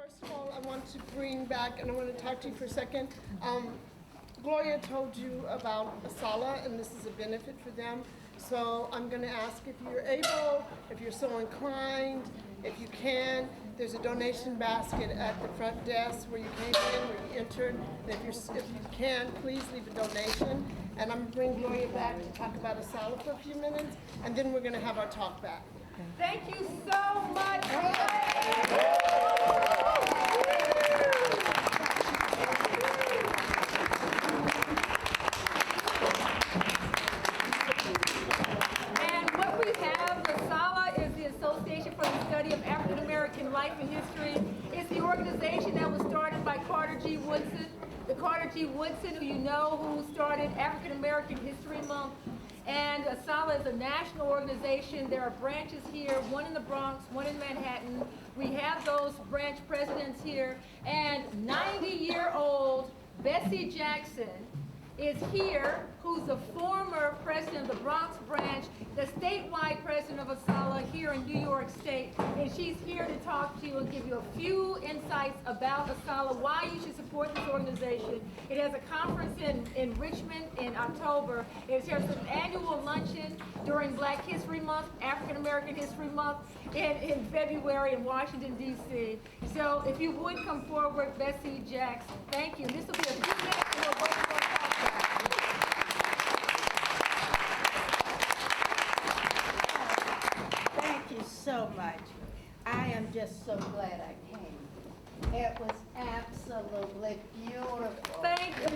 First of all, I want to bring back, and I want to talk to you for a second. Gloria told you about ASALAH, and this is a benefit for them. So I'm going to ask if you're able, if you're so inclined, if you can. There's a donation basket at the front desk where you came in, where you entered. And if you can, please leave a donation. And I'm going to bring Gloria back to talk about ASALAH for a few minutes, and then we're going to have our talk back. Thank you so much. And what we have, ASALAH is the Association for the Study of African American Life and History. It's the organization that was started by Carter G. Woodson. The Carter G. Woodson, who you know, who started African American History Month. And ASALAH is a national organization. There are branches here, one in the Bronx, one in Manhattan. We have those branch presidents here. And 90-year-old Bessie Jackson is here, who's the former president of the Bronx branch, the statewide president of ASALAH here in New York State. And she's here to talk to you and give you a few insights about ASALAH, why you should support this organization. It has a conference in Richmond in October. It has an annual luncheon during Black History Month, African American History Month in February in Washington, D.C. So if you would come forward, Bessie Jackson. Thank you. This will be a few minutes and we'll go to our talk. Thank you so much. I am just so glad I came. It was absolutely beautiful. Thank you.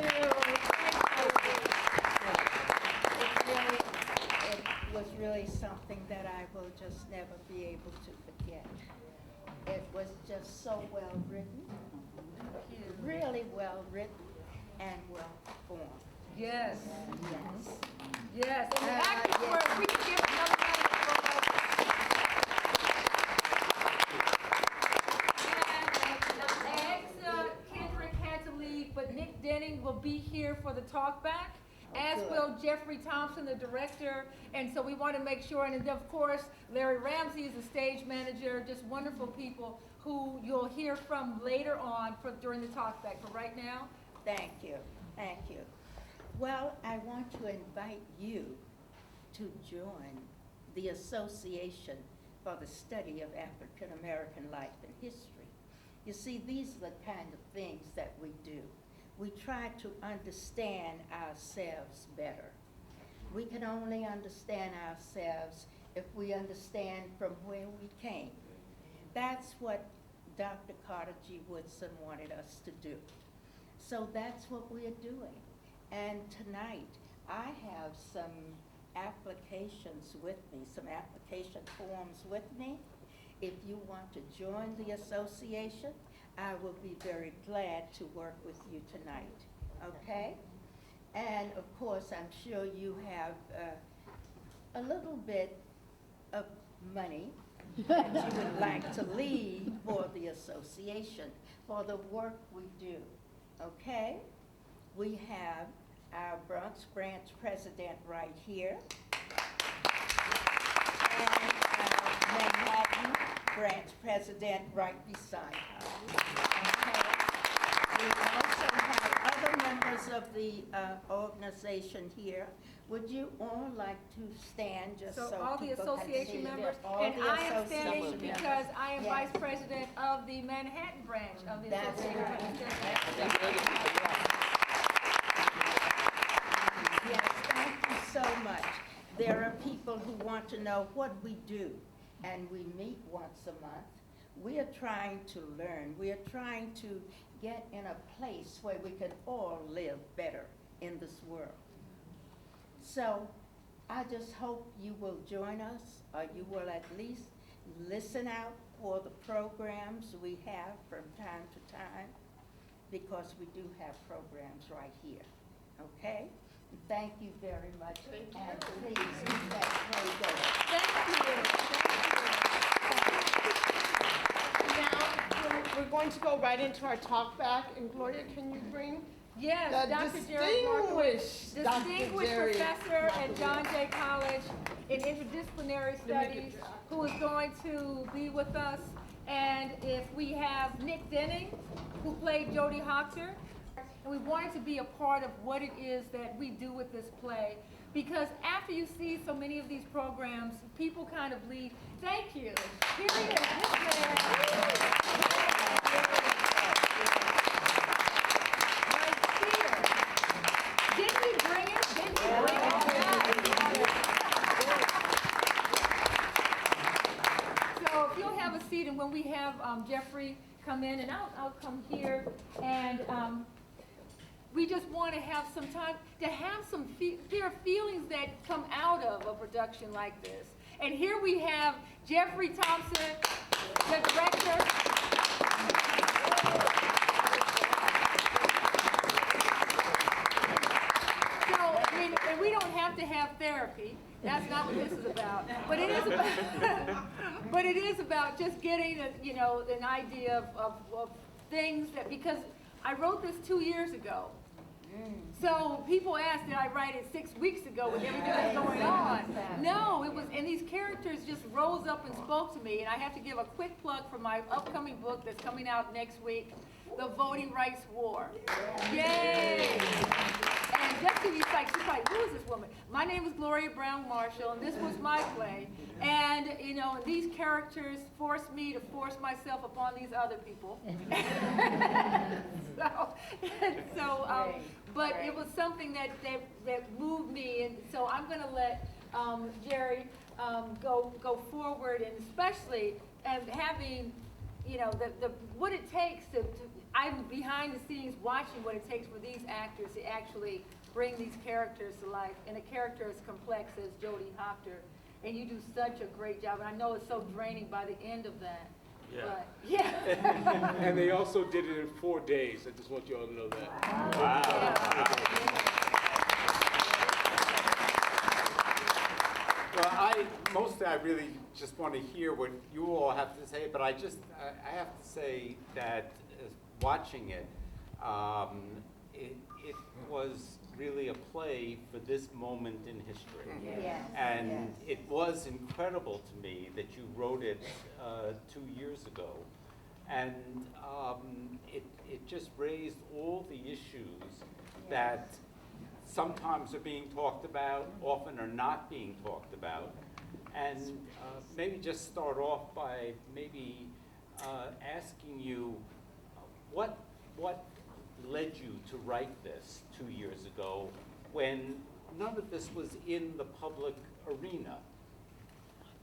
It was really something that I will just never be able to forget. It was just so well written, really well written and well performed. Yes. Yes. Yes. And the actors were, we can give another round of applause. And Kendrick had to leave, but Nick Denning will be here for the talk back, as will Jeffrey Thompson, the director. And so we want to make sure, and then of course, Larry Ramsey is the stage manager, just wonderful people who you'll hear from later on during the talk back. But right now, Thank you. Thank you. Well, I want to invite you to join the Association for the Study of African American Life and History. You see, these are the kind of things that we do. We try to understand ourselves better. We can only understand ourselves if we understand from where we came. That's what Dr. Carter G. Woodson wanted us to do. So that's what we're doing. And tonight, I have some applications with me, some application forms with me. If you want to join the association, I will be very glad to work with you tonight, okay? And of course, I'm sure you have a little bit of money that you would like to leave for the association, for the work we do, okay? We have our Bronx branch president right here, and our Manhattan branch president right beside her. Okay. We also have other members of the organization here. Would you all like to stand just so all the people can association see members, all and the I am standing association because members. I am Yes. vice president of the Manhattan branch of the That's association. right. Yes, thank you so much. There are people who want to know what we do, and we meet once a month. We are trying to learn. We are trying to get in a place where we can all live better in this world. So I just hope you will join us, or you will at least listen out for the programs we have from time to time, because we do have programs right here, okay? Thank you very much. Thank you. And please keep that Now, we're going to go right into our talk back, and Gloria, can you bring Yes, the Dr. Gerald Markowitz, distinguished professor at John Jay College in interdisciplinary studies, who is going to be with us. And if we have Nick Denning, who played Jodie Hoctor, and we wanted to be a part of what it is that we do with this play, because after you see so many of these programs, people kind of leave. Thank you. Here he is. This man. Right here. Didn't he bring it? Didn't he bring it? So if you'll have a seat, and when we have Jeffrey come in, and I'll come here, and we just want to have some time to have some there are feelings that come out of a production like this. And here we have Jeffrey Thompson, the director. So, I mean, and we don't have to have therapy. That's not what this is about. But it is about, but it is about just getting an idea of things that, because I wrote this 2 years ago. So people ask, did I write it 6 weeks ago with everything that's going on? No, it was, and these characters just rose up and spoke to me. And I have to give a quick plug for my upcoming book that's coming out next week, The Voting Rights War. Yay! And just to be like, she's like, who is this woman? My name is Gloria Browne-Marshall, and this was my play. And, these characters forced me to force myself upon these other people. But it was something that moved me, and so I'm going to let Jerry go forward, and especially having, what it takes to I'm behind the scenes watching what it takes for these actors to actually bring these characters to life, and a character as complex as Jodie Hoctor, and you do such a great job, and I know it's so draining by the end of that. Yeah. But, yeah. And they also did it in 4 days. I just want you all to know that. Wow. Well, mostly I really just want to hear what you all have to say, but I have to say that watching it, it was really a play for this moment in history. Yes. And it was incredible to me that you wrote it 2 years ago. And it just raised all the issues that sometimes are being talked about, often are not being talked about. And maybe just start off by maybe asking you what led you to write this 2 years ago when none of this was in the public arena?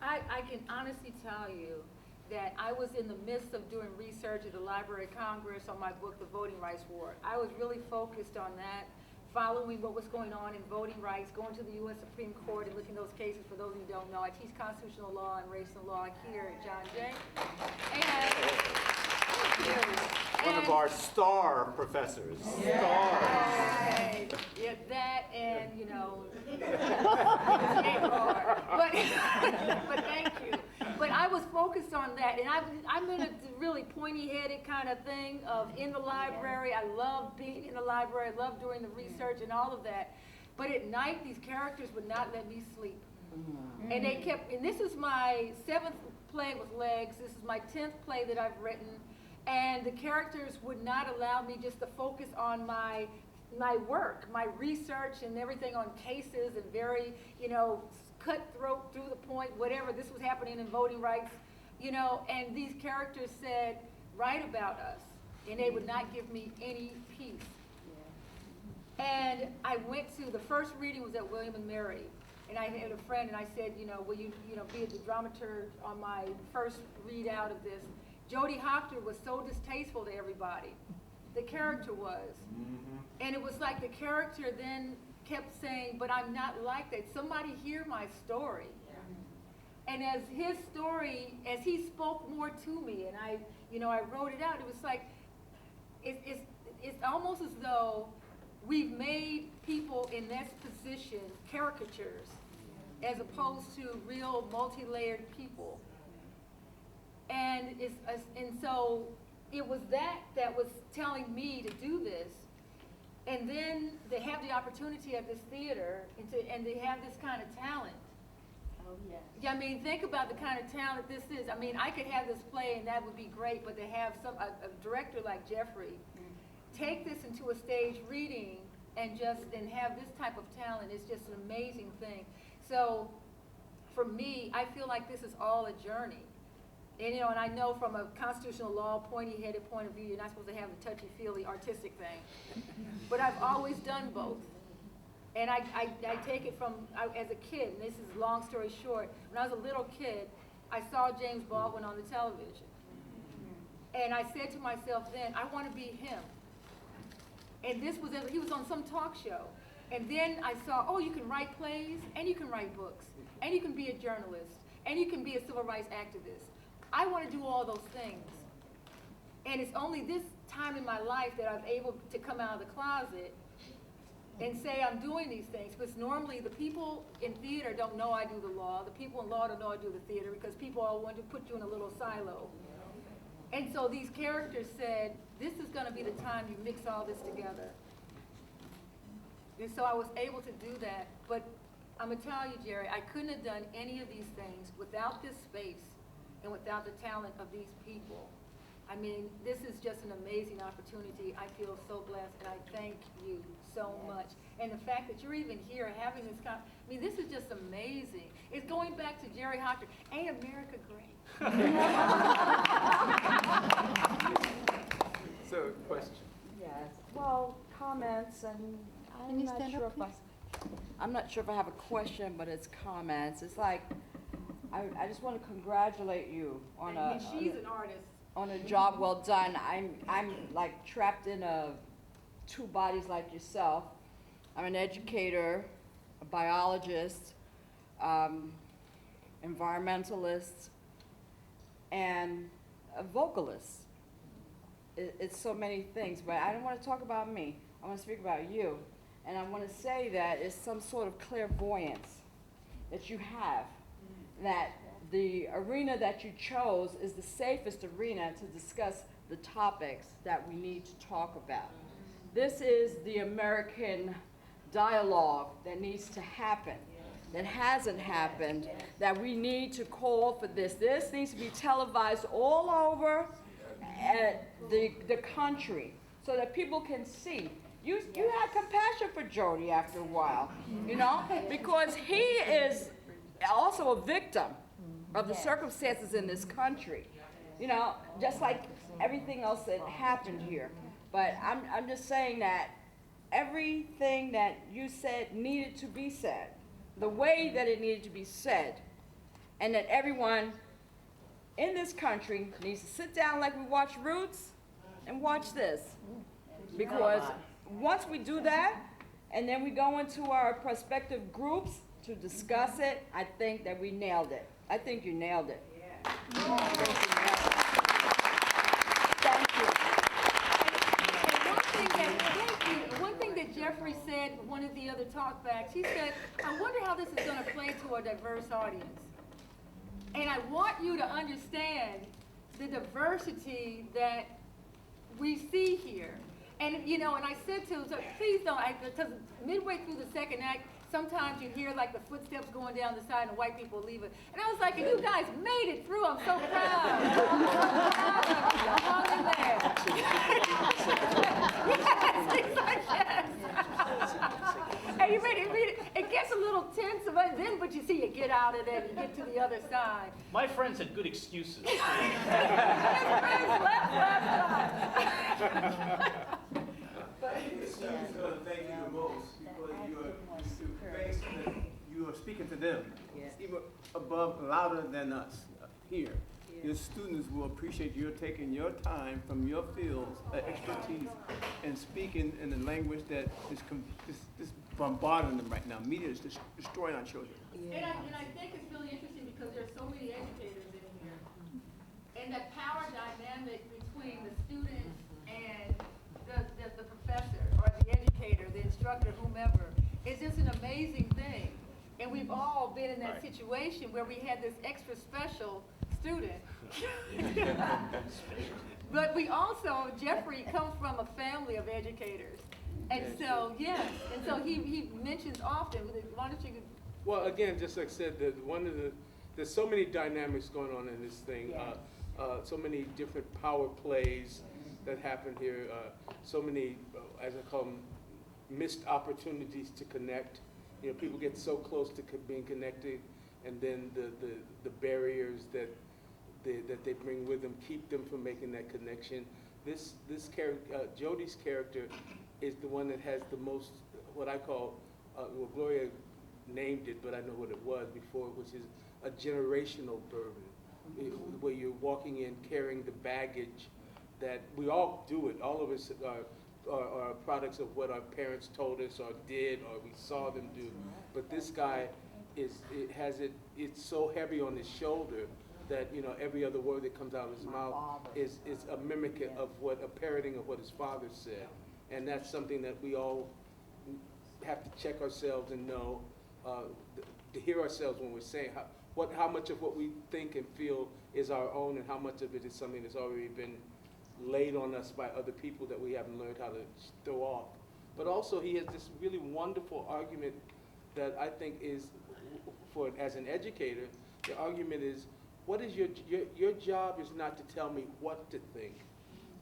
I can honestly tell you that I was in the midst of doing research at the Library of Congress on my book, The Voting Rights War. I was really focused on that, following what was going on in voting rights, going to the U.S. Supreme Court and looking at those cases. For those of you who don't know, I teach constitutional law and racial law here at John Jay. One of our star professors. Yeah. Yeah, that and, but thank you. But I was focused on that, and I'm in a really pointy-headed kind of thing of in the library. I love being in the library. I love doing the research and all of that. But at night, these characters would not let me sleep. And they kept, and this is my 7th play with legs. This is my 10th play that I've written. And the characters would not allow me just to focus on my work, my research and everything on cases and very, cutthroat, through the point, whatever. This was happening in voting rights, and these characters said, write about us. And they would not give me any peace. And I went to, the first reading was at William & Mary. And I had a friend, and I said, will you, be the dramaturg on my first read out of this? Jodie Hoctor was so distasteful to everybody. The character was. And it was like the character then kept saying, but I'm not like that. Somebody hear my story. And as his story, as he spoke more to me, and I wrote it out, it was like, it's almost as though we've made people in this position caricatures as opposed to real multi-layered people. And so it was that was telling me to do this. And then they have the opportunity at this theater and to have this kind of talent. yes. Yeah, I mean, think about the kind of talent this is. I mean, I could have this play and that would be great, but to have a director like Jeffrey take this into a stage reading and have this type of talent is just an amazing thing. So for me, I feel like this is all a journey. And, you know, and I know from a constitutional law, pointy-headed point of view, you're not supposed to have the touchy-feely artistic thing. But I've always done both. And I take it from, as a kid, and this is long story short, when I was a little kid, I saw James Baldwin on the television. And I said to myself then, I want to be him. And he was on some talk show. And then I saw, oh, you can write plays, and you can write books, and you can be a journalist, and you can be a civil rights activist. I want to do all those things. And it's only this time in my life that I'm able to come out of the closet and say I'm doing these things, because normally the people in theater don't know I do the law, the people in law don't know I do the theater, because people all want to put you in a little silo. And so these characters said, this is going to be the time you mix all this together. And so I was able to do that, but I'm going to tell you, Jerry, I couldn't have done any of these things without this space and without the talent of these people. I mean, this is just an amazing opportunity. I feel so blessed, and I thank you so much. And the fact that you're even here having this I mean, this is just amazing. It's going back to Jerry Hocker. Ain't America great? So, question. Yes, well, comments, and I'm not sure if I have a question, but it's comments. It's like, I just want to congratulate you on And she's an artist. on a job well done. I'm like trapped in two bodies like yourself. I'm an educator, a biologist, environmentalist, and a vocalist. It's so many things, but I don't want to talk about me. I want to speak about you. And I want to say that it's some sort of clairvoyance that you have, that the arena that you chose is the safest arena to discuss the topics that we need to talk about. This is the American dialogue that needs to happen, that hasn't happened, that we need to call for this. This needs to be televised all over the country so that people can see. You had compassion for Jody after a while, you know, because he is also a victim of the circumstances in this country, you know, just like everything else that happened here. But I'm just saying that everything that you said needed to be said, the way that it needed to be said, and that everyone in this country needs to sit down like we watch Roots and watch this. Because once we do that, and then we go into our prospective groups to discuss it, I think that we nailed it. I think you nailed it. Yeah. Thank you. One thing that Jeffrey said, one of the other talkbacks, he said, I wonder how this is going to play to a diverse audience. And I want you to understand the diversity that we see here. And, you know, and I said to him, so please don't, because midway through the second act, sometimes you hear like the footsteps going down the side and white people leave it. And I was like, and you guys made it through. I'm so proud. Hung in there. Yes, he's like, yes. And you made it, it gets a little tense, but you see, you get out of it, you get to the other side. My friends had good excuses. His friends left. Thank you the most because you are speaking to them, even above, louder than us here. Your students will appreciate your taking your time from your fields, expertise, and speaking in a language that is bombarding them right now. Media is destroying our children. And I think it's really interesting because there's so many educators in here. And that power dynamic between the student and the professor or the educator, the instructor, whomever, is just an amazing thing. And we've all been in that situation where we had this extra special student. But we also, Jeffrey comes from a family of educators. And so, yes, and so he mentions often, why don't you Well, again, just like I said, there's so many dynamics going on in this thing. So many different power plays that happen here. So many, as I call them, missed opportunities to connect. You know, people get so close to being connected, and then the barriers that they bring with them keep them from making that connection. This character, Jodi's character, is the one that has the most, what I call, well, Gloria named it, but I know what it was before, which is a generational burden, where you're walking in carrying the baggage that we all do it. All of us are products of what our parents told us or did or we saw them do. But this guy it's so heavy on his shoulder that, you know, every other word that comes out of his mouth is a mimic of a parroting of what his father said. And that's something that we all have to check ourselves and know, to hear ourselves when we're saying how much of what we think and feel is our own and how much of it is something that's already been laid on us by other people that we haven't learned how to throw off. But also he has this really wonderful argument that I think is, as an educator, the argument is, what is your job is not to tell me what to think.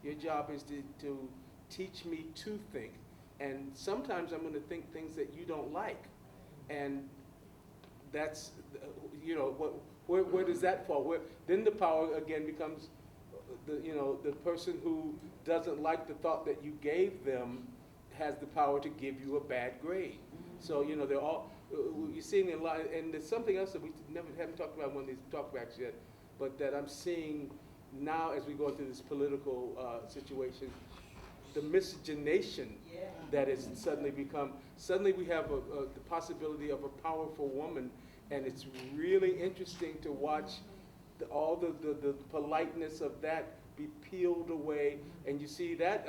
Your job is to teach me to think. And sometimes I'm going to think things that you don't like. And that's, you know, where does that fall? Then the power again becomes the person who doesn't like the thought that you gave them has the power to give you a bad grade. So, you know, they're all, you're seeing a lot, and there's something else that we haven't talked about one of these talkbacks yet, but that I'm seeing now as we go through this political situation, the miscegenation that has suddenly we have the possibility of a powerful woman, and it's really interesting to watch all the politeness of that be peeled away, and you see that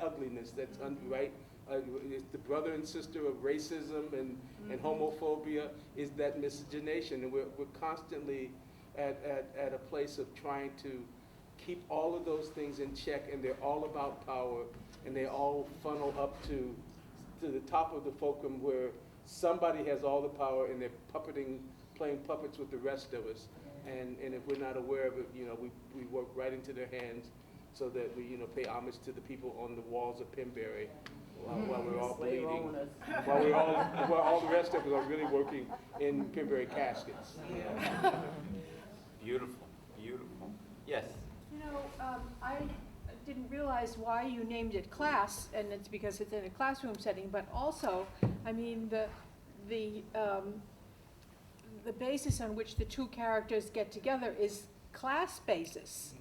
ugliness that's right. The brother and sister of racism and homophobia is that miscegenation, and we're constantly at a place of trying to keep all of those things in check, and they're all about power, and they all funnel up to the top of the fulcrum where somebody has all the power and they're playing puppets with the rest of us. And if we're not aware of it, you know, we work right into their hands so that we, you know, pay homage to the people on the walls of Pembury while we're all bleeding, while all the rest of us are really working in Pembury caskets. Beautiful, beautiful. Yes. You know, I didn't realize why you named it class, and it's because it's in a classroom setting, but also, I mean, the basis on which the two characters get together is class basis.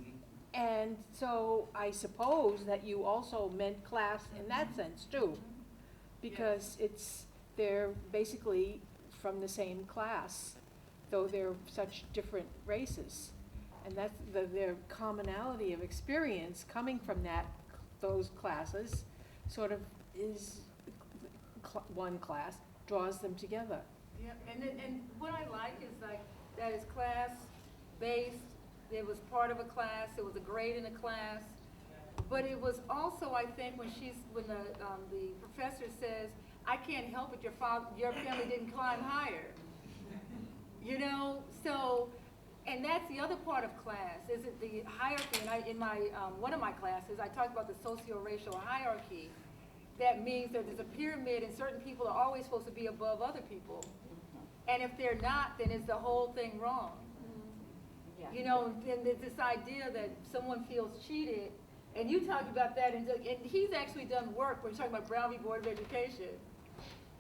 And so I suppose that you also meant class in that sense too, because they're basically from the same class, though they're such different races. And that's their commonality of experience coming from those classes sort of is one class, draws them together. Yeah, and what I like is like that is class-based. It was part of a class. It was a grade in a class, but it was also, I think, when the professor says, "I can't help it. Your family didn't climb higher." You know, so, and that's the other part of class. Is it the hierarchy? And in my one of my classes, I talked about the socio-racial hierarchy. That means that there's a pyramid, and certain people are always supposed to be above other people. And if they're not, then is the whole thing wrong? You know, and there's this idea that someone feels cheated, and you talk about that, and he's actually done work. We're talking about Brown v. Board of Education.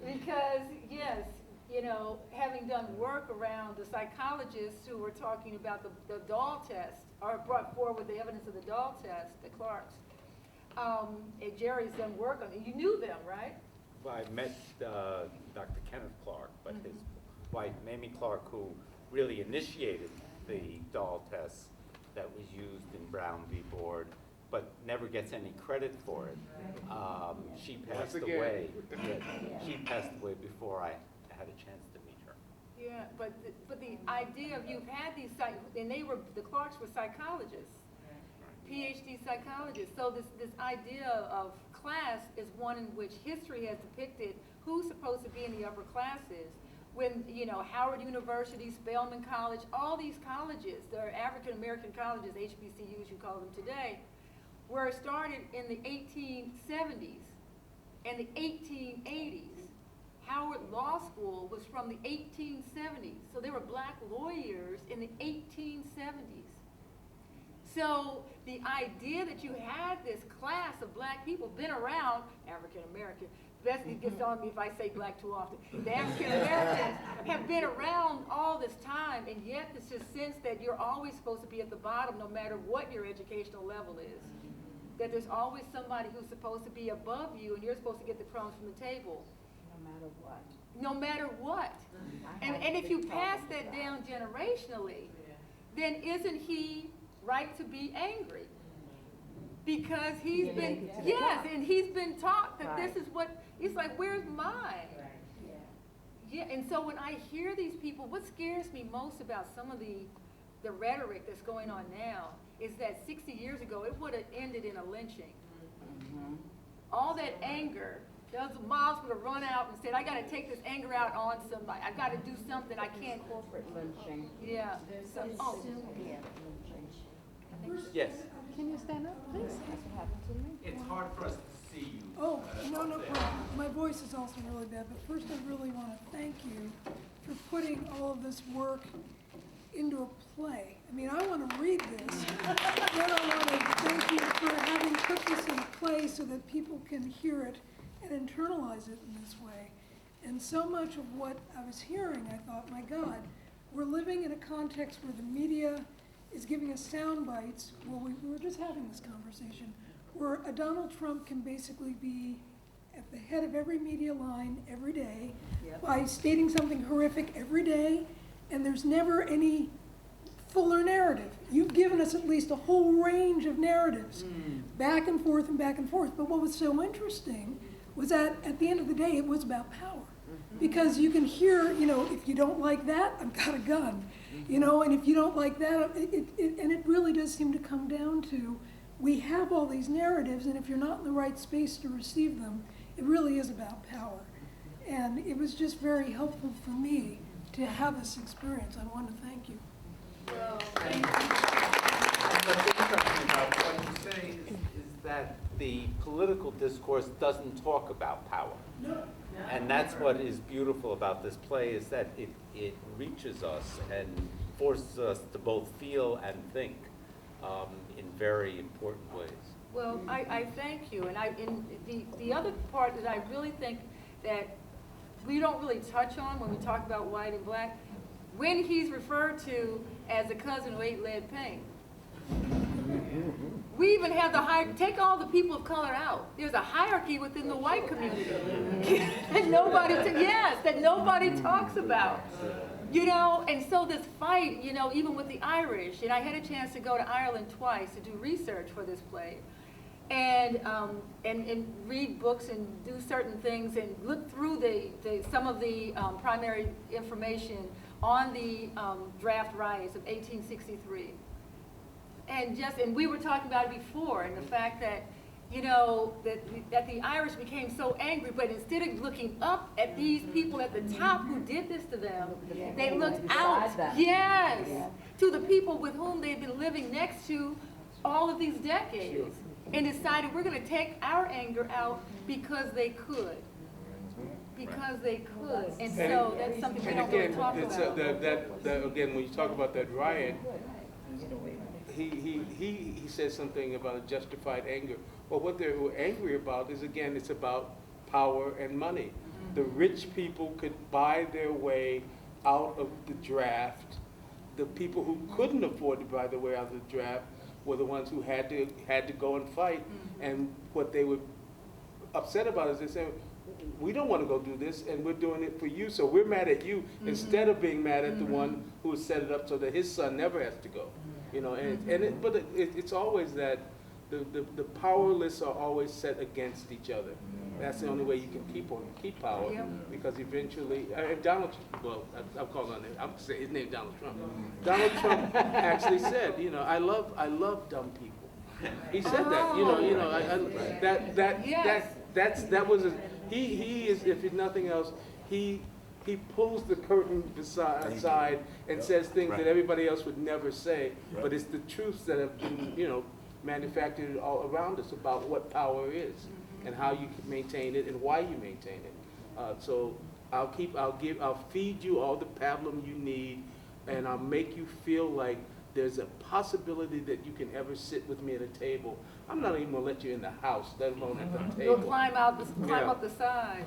Because, yes, you know, having done work around the psychologists who were talking about the doll test, or brought forward the evidence of the doll test, the Clarks. And Jerry's done work on it. You knew them, right? Well, I met Dr. Kenneth Clark, but his wife, Mamie Clark, who really initiated the doll test that was used in Brown v. Board, but never gets any credit for it. She passed away. She passed away before I had a chance to meet her. Yeah, but the idea of you've had these, and the Clarks were psychologists, PhD psychologists. So this idea of class is one in which history has depicted who's supposed to be in the upper classes, when, Howard University, Spelman College, all these colleges, they're African-American colleges, HBCUs you call them today, were started in the 1870s and the 1880s. Howard Law School was from the 1870s, so there were black lawyers in the 1870s. So the idea that you had this class of black people been around, African American, Betsy gets on me if I say black too often, the African Americans have been around all this time, and yet it's just sense that you're always supposed to be at the bottom no matter what your educational level is. That there's always somebody who's supposed to be above you and you're supposed to get the crumbs from the table. No matter what. No matter what. And if you pass that down generationally, then isn't he right to be angry? Because he's been, yes, and he's been taught that this is what, it's like, where's mine? Yeah, and so when I hear these people, what scares me most about some of the rhetoric that's going on now is that 60 years ago, it would have ended in a lynching. All that anger, those moms would have run out and said, I gotta take this anger out on somebody. I gotta do something. I can't. Corporate lynching. Yeah. So, oh. Yes. Can you stand up, please? That's what happened to me. It's hard for us to see you. Oh, no up there. problem. My voice is also really bad, but first I really want to thank you for putting all of this work into a play. I mean, I want to read this, then I want to thank you for having put this in a play so that people can hear it and internalize it in this way. And so much of what I was hearing, I thought, my God, we're living in a context where the media is giving us sound bites. Well, we were just having this conversation where a Donald Trump can basically be at the head of every media line every day by stating something horrific every day, and there's never any fuller narrative. You've given us at least a whole range of narratives, back and forth and back and forth. But what was so interesting was that at the end of the day, it was about power. Because you can hear, if you don't like that, I've got a gun. And if you don't like that, and it really does seem to come down to, we have all these narratives, and if you're not in the right space to receive them, it really is about power. And it was just very helpful for me to have this experience. I want to thank you. Well, What's interesting about what you say is that the political discourse doesn't talk about power. No. And that's what is beautiful about this play, is that it reaches us and forces us to both feel and think in very important ways. well, I thank you. And the other part that I really think that we don't really touch on when we talk about white and black, when he's referred to as a cousin who ate lead paint. We even have take all the people of color out. There's a hierarchy within the white community that nobody talks about. And so this fight, even with the Irish, and I had a chance to go to Ireland twice to do research for this play, and read books and do certain things and look through some of the primary information on the draft riots of 1863. And we were talking about it before, and the fact that, that the Irish became so angry, but instead of looking up at these people at the top who did this to them, they looked out, to the people with whom they've been living next to all of these decades, and decided we're going to take our anger out because they could. Because they could. And so that's something we don't really talk about. Again, when you talk about that riot, he says something about justified anger. Well, what they were angry about is, again, it's about power and money. The rich people could buy their way out of the draft. The people who couldn't afford to buy their way out of the draft were the ones who had to go and fight. And what they were upset about is they said, we don't want to go do this, and we're doing it for you, so we're mad at you instead of being mad at the one who set it up so that his son never has to go. But it's always that the powerless are always set against each other. That's the only way you can keep power, because eventually, I'm calling on him. I'm saying his name Donald Trump. Donald Trump actually said, I love dumb people. He said that. He is, if nothing else, he he pulls the curtain aside and says things that everybody else would never say. But it's the truths that have been, manufactured all around us about what power is and how you can maintain it and why you maintain it. So I'll feed you all the pablum you need, and I'll make you feel like there's a possibility that you can ever sit with me at a table. I'm not even gonna let you in the house, let alone at the You'll table. climb up the side.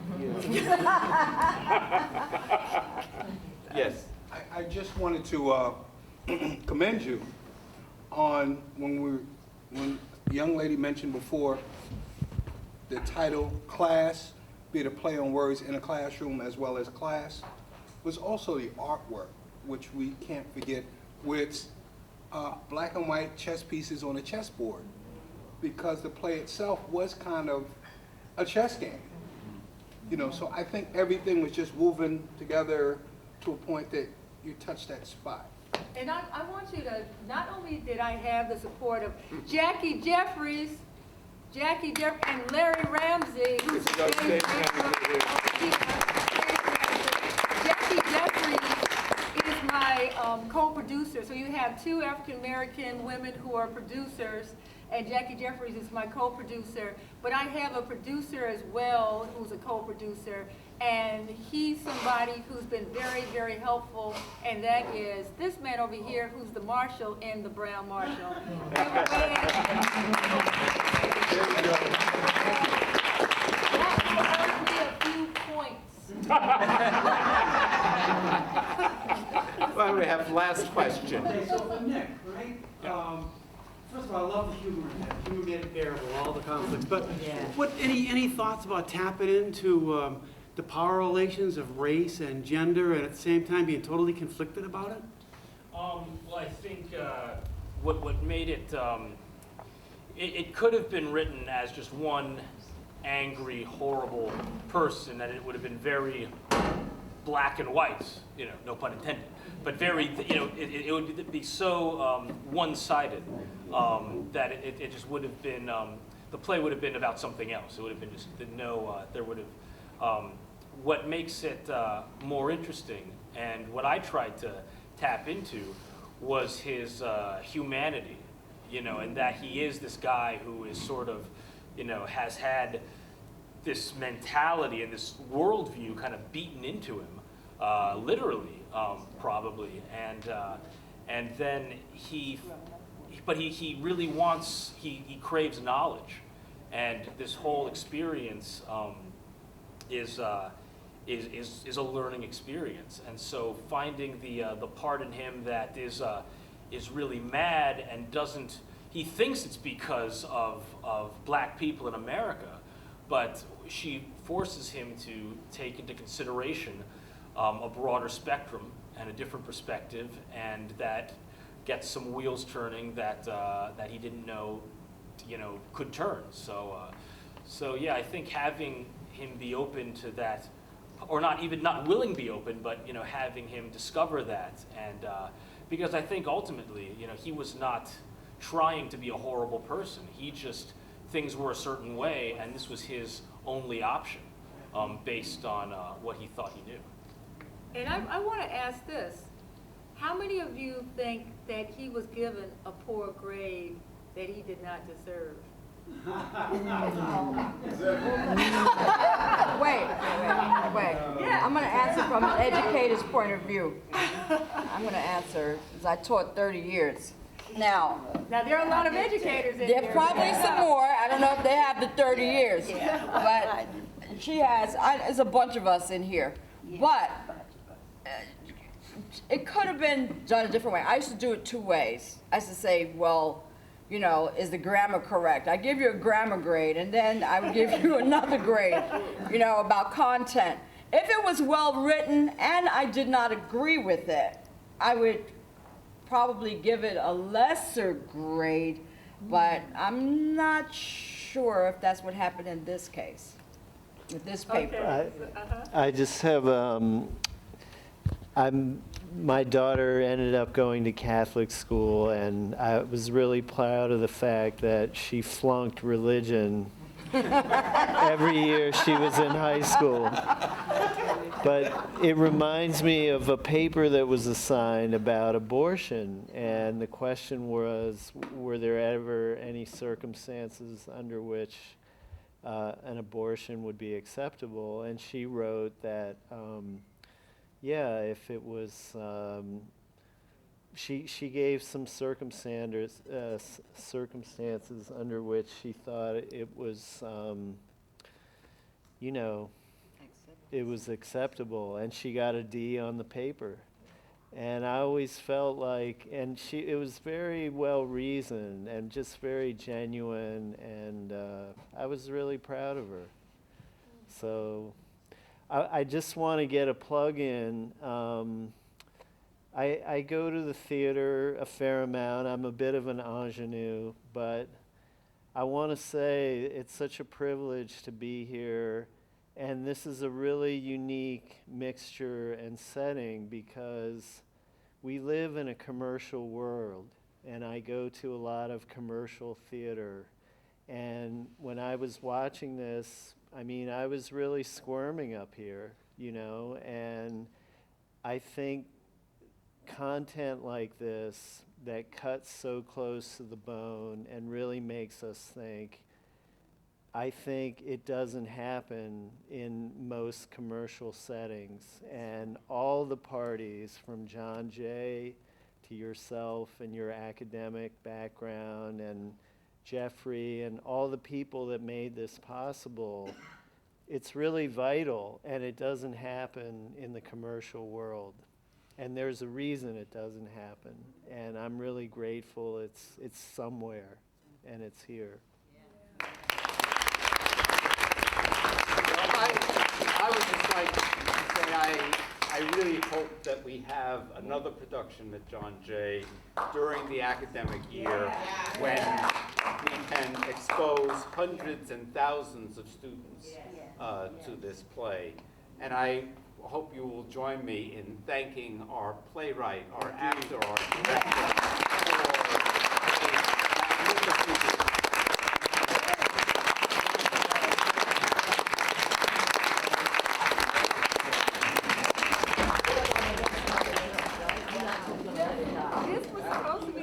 Yes. I just wanted to commend you on when the young lady mentioned before the title class, be it a play on words in a classroom as well as class, was also the artwork, which we can't forget, where it's black and white chess pieces on a chessboard, because the play itself was kind of a chess game. So I think everything was just woven together to a point that you touched that spot. And I want you to, not only did I have the support of Jackie Jeffries, and Larry Ramsey, who's Jackie Jeffries is my co-producer. So you have two African-American women who are producers, and Jackie Jeffries is my co-producer. But I have a producer as well who's a co-producer, and he's somebody who's been very, very helpful, and that is this man over here who's the Marshall in the Browne-Marshall. That will earn me a few points. Well, we have last question. Okay, so for Nick, right? First of all, I love the humor in that. Humor made it bearable, all the conflicts. But any thoughts about tapping into the power relations of race and gender, and at the same time being totally conflicted about it? Well, I think what made it, it could have been written as just one angry, horrible person, and it would have been very black and white, no pun intended, but very, it would be so one-sided that it just would have been, the play would have been about something else. It would have been just, there would have, what makes it more interesting, and what I tried to tap into, was his humanity, and that he is this guy who is sort of, has had this mentality and this worldview kind of beaten into him, literally, probably, and then he really wants, he craves knowledge, and this whole experience is a learning experience, and so finding the part in him that is really mad and doesn't, he thinks it's because of black people in America, but she forces him to take into consideration a broader spectrum and a different perspective, and that gets some wheels turning that he didn't know, could turn. So yeah, I think having him be open to that, or not willing to be open, but having him discover that, and because I think ultimately, he was not trying to be a horrible person. He just, things were a certain way, and this was his only option, based on what he thought he knew. And I want to ask this. How many of you think that he was given a poor grade that he did not deserve? Wait. Yeah. I'm going to answer from an educator's point of view. I'm going to answer, because I taught 30 years. Now there are a lot of educators in there here. are probably some more. I don't know if they have the 30 years. But she has, there's a bunch of us in here. But it could have been done a different way. I used to do it two ways. I used to say, well, is the grammar correct? I give you a grammar grade, and then I would give you another grade, about content. If it was well written and I did not agree with it, I would probably give it a lesser grade, but I'm not sure if that's what happened in this case, with this paper. Okay. I just have, my daughter ended up going to Catholic school, and I was really proud of the fact that she flunked religion every year she was in high school. But it reminds me of a paper that was assigned about abortion, and the question was, were there ever any circumstances under which an abortion would be acceptable? And she wrote that, yeah, if it was, she gave some circumstances under which she thought it was, you know, it was acceptable, and she got a D on the paper. And I always felt like, and it was very well reasoned and just very genuine, and I was really proud of her. So I just want to get a plug in. I go to the theater a fair amount. I'm a bit of an ingenue, but I want to say it's such a privilege to be here. And this is a really unique mixture and setting because we live in a commercial world, and I go to a lot of commercial theater. And when I was watching this, I mean, I was really squirming up here, you know, and I think content like this that cuts so close to the bone and really makes us think, I think it doesn't happen in most commercial settings. And all the parties, from John Jay to yourself and your academic background, and Jeffrey and all the people that made this possible, it's really vital, and it doesn't happen in the commercial world. And there's a reason it doesn't happen. And I'm really grateful it's somewhere, and it's here. I would just like to say I really hope that we have another production at John Jay during the academic year when we can expose hundreds and thousands of students to this play. And I hope you will join me in thanking our playwright, our actor, our director This was supposed to be